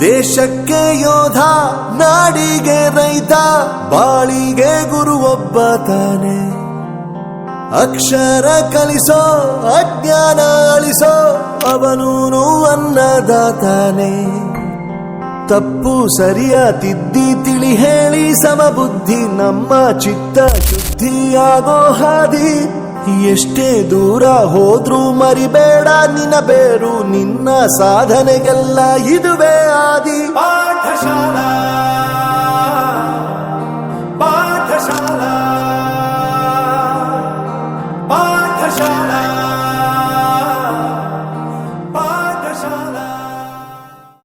ದೇಶಕ್ಕೆ ಯೋಧ, ನಾಡಿಗೆ ರೈತ, ಬಾಳಿಗೆ ಗುರು ಒಬ್ಬ ತಾನೆ. ಅಕ್ಷರ ಕಲಿಸೋ, ಅಜ್ಞಾನ ಅಳಿಸೋ, ಅವನೂನು ಅನ್ನದಾತಾನೆ. ತಪ್ಪು ಸರಿಯ ತಿದ್ದಿ ತಿಳಿ ಹೇಳಿ ಸಮಬುದ್ಧಿ ನಮ್ಮ ಚಿತ್ತ ಶುದ್ಧಿಯಾಗೋ ಹಾದಿ. ಎಷ್ಟೇ ದೂರ ಹೋದ್ರೂ ಮರಿಬೇಡ ನಿನ್ನ ಬೇರು, ನಿನ್ನ ಸಾಧನೆಗೆಲ್ಲ ಇದುವೇ ಆದಿ.